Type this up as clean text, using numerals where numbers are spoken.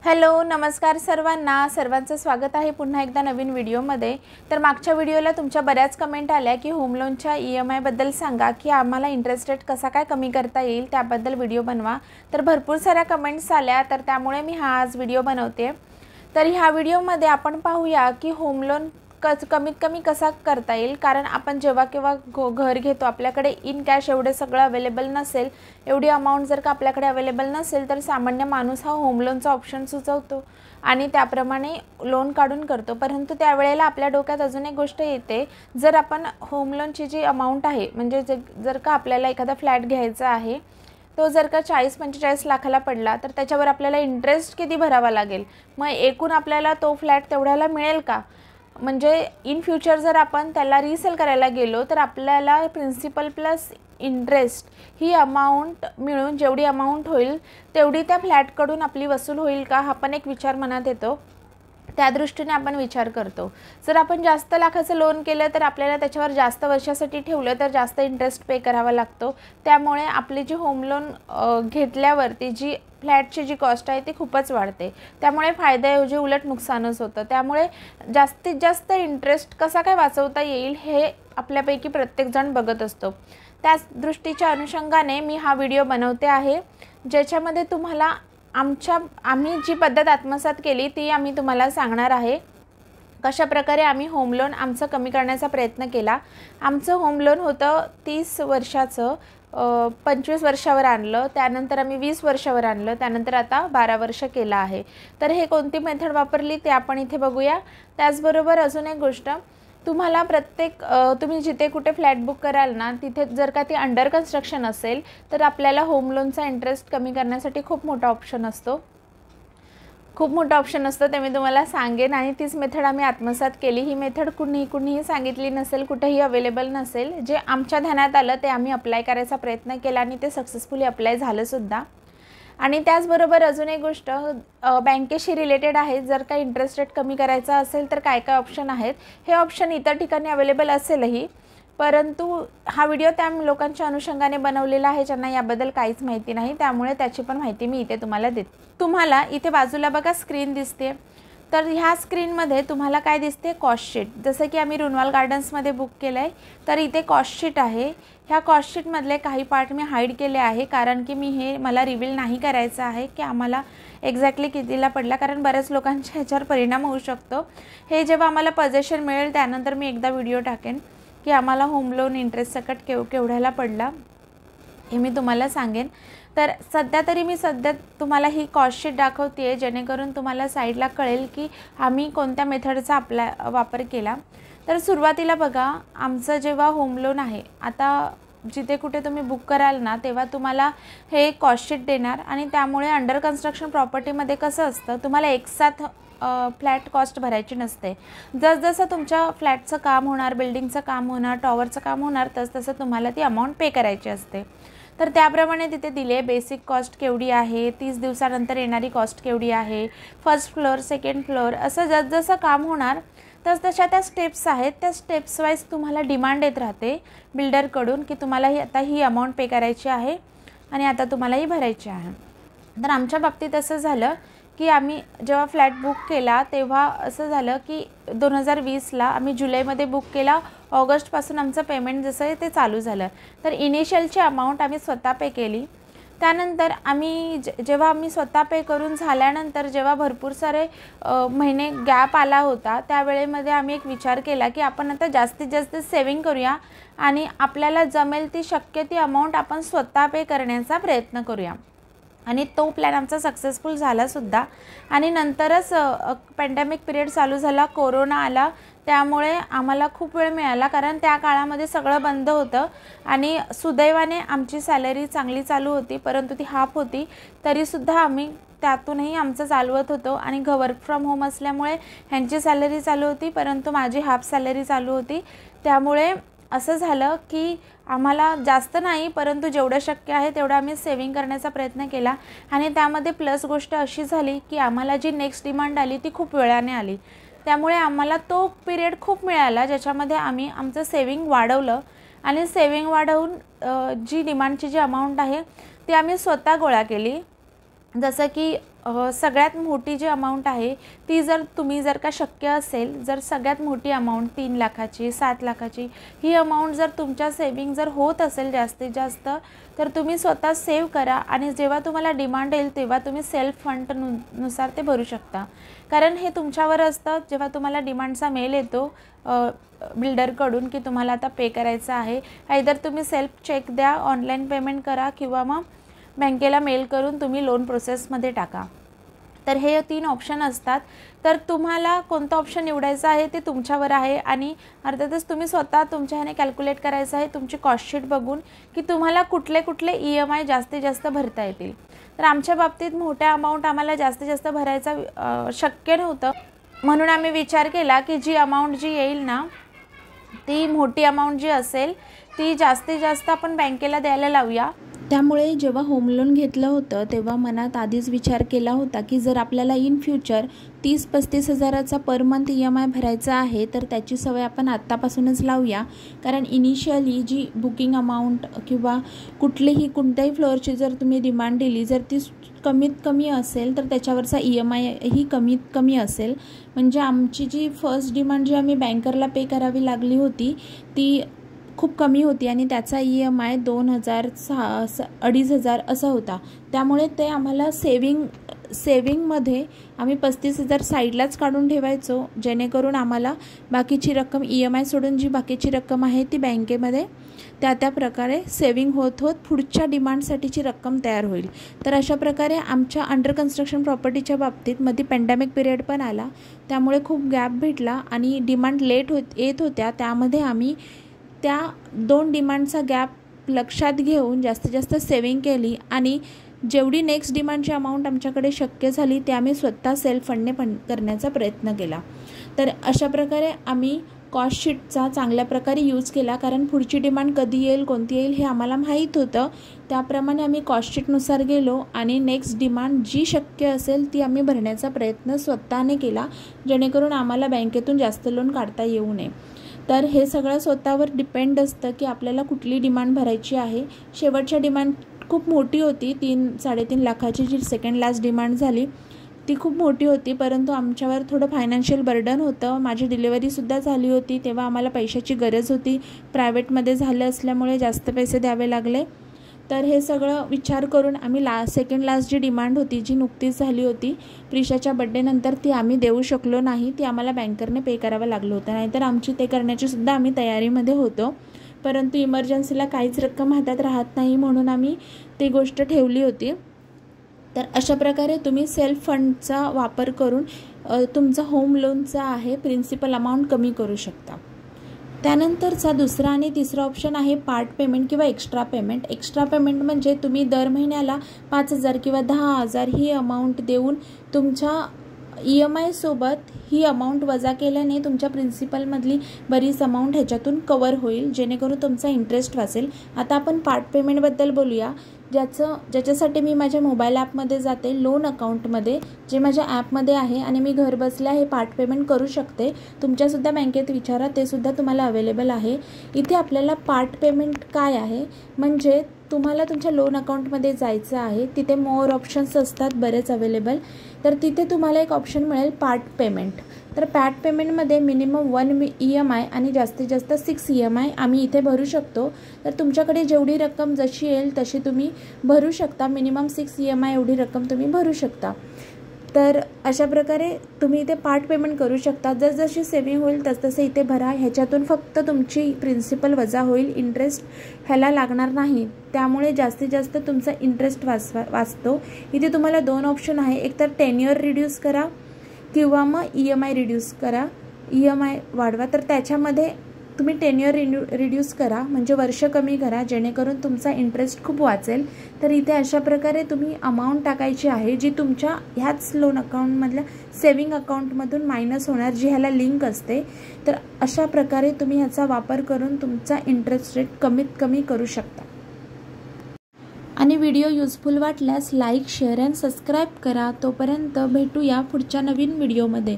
Hello नमस्कार सर्वांचं स्वागत आहे पुन्हा एकदा नवीन व्हिडिओमध्ये। तर मागच्या व्हिडिओला तुमच्या बऱ्याच कमेंट आल्या की होम लोनच्या EMI बद्दल सांगा की आम्हाला इंटरेस्ट रेट कसा काय कमी करता येईल त्याबद्दल व्हिडिओ बनवा। तर भरपूर साऱ्या कमेंट्स आल्या, तर त्यामुळे मी आज व्हिडिओ बनवते। तर ह्या व्हिडिओमध्ये आपण पाहूया की होम लोन कमीत कमी कसा करता येईल, कारण आपण जेव्हा केव्हा घर घेतो आपल्याकडे इन कॅश एवढे सगळं अवेलेबल नसेल, एवढी अमाउंट जर का आपल्याकडे अवेलेबल नसेल तर सामान्य माणूस हा होम लोनचा ऑप्शन सुचवतो आणि त्याप्रमाणे लोन काढून करतो। परंतु त्यावेळेला आपल्या डोक्यात अजून एक गोष्ट येते, जर आपण होम लोनची जी अमाउंट आहे म्हणजे जर का आपल्याला एखादा फ्लॅट घ्यायचा आहे तो जर का 40-45 लाखाला पडला तर त्याच्यावर आपल्याला इंटरेस्ट किती भरावा लागेल, मग एकूण आपल्याला तो फ्लॅट तेवढ्याला मिळेल का? म्हणजे इन फ्युचर जर आपण त्याला रीसेल करायला गेलो तर आपल्याला प्रिन्सिपल प्लस इंटरेस्ट ही अमाउंट मिळून जेवढी अमाउंट होईल तेवढी त्या फ्लॅटकडून आपली वसूल होईल का, हा पण एक विचार मनात येतो। त्या दृष्टीने आपण विचार करतो। जर आपण जास्त लाखाचं लोन केलं तर आपल्याला त्याच्यावर जास्त वर्षासाठी ठेवलं तर जास्त इंटरेस्ट पे करावा लागतो। त्यामुळे आपली जी होम लोन घेतल्यावरती जी फ्लॅटची जी कॉस्ट आहे ती खूपच वाढते, त्यामुळे फायद्याऐवजी उलट नुकसानच होतं। त्यामुळे जास्तीत जास्त इंटरेस्ट कसा काय वाचवता येईल हे आपल्यापैकी प्रत्येकजण बघत असतो। त्याच दृष्टीच्या अनुषंगाने मी हा व्हिडिओ बनवते आहे, ज्याच्यामध्ये तुम्हाला आम्ही जी पद्धत आत्मसात केली ती आम्ही तुम्हाला सांगणार आहे। कशा प्रकारे आम्ही होम लोन आमचं कमी करण्याचा प्रयत्न केला। आमचं होम लोन होतं 30 वर्षाचं, 25 वर्षावर आणलं, त्यानंतर आम्ही 20 वर्षावर आणलं, त्यानंतर आता 12 वर्ष केला आहे। तर हे कोणती मेथड वापरली ते आपण इथे बघूया। त्याचबरोबर अजून एक गोष्ट, तुम्हाला तुम्ही जिथे कुठे फ्लॅट बुक कराल ना तिथे जर का ती अंडर कन्स्ट्रक्शन असेल तर आपल्याला होम लोनचा इंटरेस्ट कमी करण्यासाठी खूप मोठा ऑप्शन असतो, ते मी तुम्हाला सांगेन आणि तीच मेथड आम्ही आत्मसात केली। ही मेथड कुणीही सांगितली नसेल, कुठेही अवेलेबल नसेल। जे आमच्या ध्यानात आलं ते आम्ही अप्लाय करायचा प्रयत्न केला आणि ते सक्सेसफुली अप्लाय झालं सुद्धा। आणि त्याचबरोबर अजून एक गोष्ट बँकेशी रिलेटेड आहे, जर का इंटरेस्ट रेट कमी करायचा असेल तर काय काय ऑप्शन आहेत, हे ऑप्शन इतर ठिकाणी अवेलेबल असेलही, परंतु हा व्हिडिओ त्या लोकांच्या अनुषंगाने बनवलेला आहे ज्यांना याबद्दल काहीच माहिती नाही, त्यामुळे त्याची पण माहिती मी इथे तुम्हाला देते। तुम्हाला इथे बाजूला बघा स्क्रीन दिसते, तर ह्या स्क्रीनमध्ये तुम्हाला काय दिसते, कॉस्ट शीट। जसं की आम्ही रुनवाल गार्डन्समध्ये बुक केलं आहे तर इथे कॉस्ट शीट आहे। ह्या कॉस्ट शीटमधले काही पार्ट मी हाईड केले आहे, कारण की मला रिव्हील नाही करायचं आहे की आम्हाला एक्झॅक्टली कितीला पडला, कारण बऱ्याच लोकांच्या ह्याच्यावर परिणाम होऊ शकतो। हे जेव्हा आम्हाला पोझिशन मिळेल त्यानंतर मी एकदा व्हिडिओ टाकेन की आम्हाला होम लोन इंटरेस्ट सकट केवढ्याला पडला हे मी तुम्हाला सांगेन। तर सध्या तुम्हाला ही कॉस्ट शीट दाखवते आहे, जेणेकरून तुम्हाला साईडला कळेल की आम्ही कोणत्या मेथडचा वापर केला। तर सुरुवातीला बघा, आमचं जेव्हा होम लोन आहे, आता जिथे कुठे तुम्ही बुक कराल ना तेव्हा तुम्हाला हे कॉस्ट शीट देणार आणि त्यामुळे अंडर कन्स्ट्रक्शन प्रॉपर्टीमध्ये कसं असतं, तुम्हाला एकसाथ फ्लॅट कॉस्ट भरायची नसते। जसं तुमच्या फ्लॅटचं काम होणार, बिल्डिंगचं काम होणार, टॉवरचं काम होणार, तसं तुम्हाला ती अमाऊंट पे करायची असते। तर त्याप्रमाणे तिथे दिले बेसिक कॉस्ट केवढी आहे, 30 दिवसानंतर येणारी कॉस्ट केवढी आहे, फर्स्ट फ्लोअर, सेकंड फ्लोअर, असं जसं काम होणार तशा त्या स्टेप्स आहेत। त्या स्टेप्स वाईज तुम्हाला डिमांड येत राहते बिल्डरकडून की तुम्हाला आता ही अमाऊंट पे करायची आहे आणि आता तुम्हाला ही भरायची आहे। तर आमच्या बाबतीत असं झालं की आम्ही जेव्हा फ्लॅट बुक केला तेव्हा असं झालं की 2020ला आम्ही जुलैमध्ये बुक केला, ऑगस्टपासून आमचं पेमेंट जसं आहे ते चालू झालं। तर इनिशियलची अमाऊंट आम्ही स्वतः पे केली। त्यानंतर जेव्हा आम्ही स्वतः पे करून झाल्यानंतर जेव्हा भरपूर सारे महिने गॅप आला होता त्यावेळेमध्ये आम्ही एक विचार केला की आपण आता जास्तीत जास्त सेविंग करूया आणि आपल्याला जमेल ती शक्य ती अमाऊंट आपण स्वतः पे करण्याचा प्रयत्न करूया। आणि तो प्लॅन आमचा सक्सेसफुल झाला सुद्धा। आणि नंतरच पॅन्डेमिक पिरियड चालू झाला, कोरोना आला, त्यामुळे आम्हाला खूप वेळ मिळाला, कारण त्या काळामध्ये सगळं बंद होतं आणि सुदैवाने आमची सॅलरी चांगली चालू होती, परंतु ती हाफ होती, तरीसुद्धा आम्ही त्यातूनही आमचं चालवत होतो। आणि वर्क फ्रॉम होम असल्यामुळे ह्यांची सॅलरी चालू होती परंतु माझी हाफ सॅलरी चालू होती। त्यामुळे असं झालं की आम्हाला जास्त नाही परंतु जेवढं शक्य आहे तेवढं आम्ही सेविंग करण्याचा प्रयत्न केला। आणि त्यामध्ये प्लस गोष्ट अशी झाली की आम्हाला जी नेक्स्ट डिमांड आली ती खूप वेळाने आली, त्यामुळे आम्हाला तो पिरियड खूप मिळाला ज्याच्यामध्ये आम्ही आमचं सेविंग वाढवलं आणि सेविंग वाढवून जी डिमांडची जी अमाऊंट आहे ती आम्ही स्वतः गोळा केली। जसं की सगळ्यात मोठी जी अमाऊंट आहे ती जर तुम्ही जर का शक्य असेल, जर सगळ्यात मोठी अमाऊंट 3 लाखाची 7 लाखाची ही अमाऊंट जर तुमच्या सेविंग जर होत असेल जास्तीत जास्त, तर तुम्ही स्वतः सेव्ह करा आणि जेव्हा तुम्हाला डिमांड येईल तेव्हा तुम्ही सेल्फ फंड नुसार ते भरू शकता. कारण हे तुमच्यावर असतं. जेव्हा तुम्हाला डिमांडचा मेल येतो बिल्डरकडून की तुम्हाला आता पे करायचं आहे, आयदर तुम्ही सेल्फ चेक द्या, ऑनलाईन पेमेंट करा किंवा मग बँकेला मेल करून तुम्ही लोन प्रोसेसमध्ये टाका. तर हे 3 ऑप्शन असतात. तर तुम्हाला कोणतं ऑप्शन निवडायचं आहे ते तुमच्यावर आहे आणि अर्थातच तुम्ही स्वतः तुमच्या ह्याने कॅल्क्युलेट करायचं आहे तुमची कॉस्टशीट बघून की तुम्हाला कुठले कुठले EMI जास्तीत जास्त भरता येतील. तर आमच्या बाबतीत मोठ्या अमाऊंट आम्हाला जास्तीत जास्त भरायचा शक्य नव्हतं, म्हणून आम्ही विचार केला की जी अमाऊंट जी येईल ना ती मोठी अमाऊंट जी असेल ती जास्तीत जास्त आपण बँकेला द्यायला लावूया. त्यामुळे जेव्हा होम लोन घेतलं होतं तेव्हा मनात आधीच विचार केला होता की जर आपल्याला इन फ्युचर 30-35 हजाराचा पर मंथ EMI भरायचा आहे तर त्याची सवय आपण आत्तापासूनच लावूया. कारण इनिशियली जी बुकिंग अमाऊंट किंवा कोणत्याही फ्लोअरची जर तुम्ही डिमांड दिली, जर ती कमीत कमी असेल तर त्याच्यावरचा EMI ही कमीत कमी असेल. म्हणजे आमची जी फर्स्ट डिमांड जी आम्ही बँकरला पे करावी लागली होती ती खूप कमी होती आणि त्याचा EMI 2,000-2,500 असा होता. त्यामुळे ते आम्हाला सेविंगमध्ये आम्ही 35,000 साईडलाच काढून ठेवायचो, जेणेकरून आम्हाला बाकीची रक्कम EMI सोडून जी बाकीची रक्कम आहे ती बँकेमध्ये त्या प्रकारे सेविंग होत पुढच्या डिमांडसाठीची रक्कम तयार होईल. तर अशा प्रकारे आमच्या अंडर कन्स्ट्रक्शन प्रॉपर्टीच्या बाबतीत मध्ये पॅन्डेमिक पिरियड पण आला, त्यामुळे खूप गॅप भेटला आणि डिमांड लेट येत होत्या. त्यामध्ये आम्ही त्या 2 डिमांडचा गॅप लक्षात घेऊन जास्तीत जास्त सेविंग केली आणि जेवढी नेक्स्ट डिमांडची अमाऊंट आमच्याकडे शक्य झाली ते आम्ही स्वतः सेल्फ फंडने करण्याचा प्रयत्न केला. तर अशा प्रकारे आम्ही कॉस्टशीटचा चांगल्या प्रकारे यूज केला. कारण पुढची डिमांड कधी येईल कोणती येईल हे आम्हाला माहीत होतं. त्याप्रमाणे आम्ही कॉस्टशीटनुसार गेलो आणि नेक्स्ट डिमांड जी शक्य असेल ती आम्ही भरण्याचा प्रयत्न स्वतःने केला, जेणेकरून आम्हाला बँकेतून जास्त लोन काढता येऊ नये. तर हे सगळं स्वतःवर डिपेंड असतं की आपल्याला कुठली डिमांड भरायची आहे. शेवटच्या डिमांड खूप मोठी होती, 3-3.5 लाखाची जी सेकंड लास्ट डिमांड झाली ती खूप मोठी होती, परंतु आमच्यावर थोडं फायनान्शियल बर्डन होतं. माझी डिलिव्हरीसुद्धा झाली होती, तेव्हा आम्हाला पैशाची गरज होती. प्रायव्हेटमध्ये झालं असल्यामुळे जास्त पैसे द्यावे लागले. तर हे सगळं विचार करून आम्ही सेकंड लास्ट जी डिमांड होती जी नुकतीच झाली होती प्रिशाच्या बड्डेनंतर ती आम्ही देऊ शकलो नाही. ती आम्हाला बँकरने पे करावं लागलं होतं, नाहीतर आमची ते करण्याची सुद्धा आम्ही तयारीमध्ये होतो. परंतु इमर्जन्सीला काहीच रक्कम हातात राहत नाही म्हणून आम्ही ती गोष्ट ठेवली होती. तर अशा प्रकारे तुम्ही सेल्फ फंडचा वापर करून तुमचा होम लोनचा आहे प्रिन्सिपल अमाऊंट कमी करू शकता. त्यानंतरचा दुसरा आणि तिसरा ऑप्शन आहे पार्ट पेमेंट किंवा एक्स्ट्रा पेमेंट. एक्स्ट्रा पेमेंट म्हणजे तुम्ही दर महिन्याला 5,000 किंवा 10,000 ही अमाऊंट देऊन तुमच्या EMI सोबत ही अमाऊंट वजा केल्याने तुमच्या प्रिन्सिपलमधली बरीच अमाऊंट ह्याच्यातून कवर होईल, जेणेकरून तुमचा इंटरेस्ट वाचेल. आता आपण पार्ट पेमेंटबद्दल बोलूया, ज्याच्यासाठी मी माझ्या मोबाईल ॲपमध्ये जाते, लोन अकाउंटमध्ये जे माझ्या ॲपमध्ये आहे आणि मी घर बसल्या हे पार्ट पेमेंट करू शकते. तुमच्यासुद्धा बँकेत विचारा, ते सुद्धा तुम्हाला अवेलेबल आहे. इथे आपल्याला पार्ट पेमेंट काय आहे म्हणजे तुम्हाला तुमच्या लोन अकाउंटमध्ये जायचं आहे, तिथे मोर ऑप्शन्स असतात बरेच अवेलेबल. तर तिथे तुम्हाला एक ऑप्शन मिळेल पार्ट पेमेंट. तर पार्ट पेमेंटमध्ये मिनिमम 1 EMI आणि जास्तीत जास्त 6 EMI आम्ही इथे भरू शकतो. तर तुमच्याकडे जेवढी रक्कम जशी येईल तशी तुम्ही भरू शकता. मिनिमम 6 EMI एवढी रक्कम तुम्ही भरू शकता. तर अशा प्रकारे तुम्ही इथे पार्ट पेमेंट करू शकता. जसजशी सेविंग होईल तसतसं इथे भरा. ह्याच्यातून फक्त तुमची प्रिन्सिपल वजा होईल, इंटरेस्ट ह्याला लागणार नाही. त्यामुळे जास्तीत जास्त तुमचा इंटरेस्ट वाचतो. इथे तुम्हाला 2 ऑप्शन आहे, एक तर टेन्युअर रिड्यूस करा किंवा मग EMI रिड्यूस करा, EMI वाढवा. तर त्याच्यामध्ये तुम्ही टेन्युअर रिड्यूस करा म्हणजे वर्ष कमी करा, जेणेकरून तुमचा इंटरेस्ट खूप वाचेल. तर इथे अशा प्रकारे तुम्ही अमाऊंट टाकायची आहे जी तुमच्या ह्याच लोन अकाउंटमधल्या सेविंग अकाउंटमधून मायनस होणार, जी ह्याला लिंक असते. तर अशा प्रकारे तुम्ही ह्याचा वापर करून तुमचा इंटरेस्ट रेट कमीत कमी करू शकता. आणि व्हिडिओ युजफुल वाटल्यास लाईक, शेअर अँड सबस्क्राईब करा. तोपर्यंत भेटूया पुढच्या नवीन व्हिडिओमध्ये.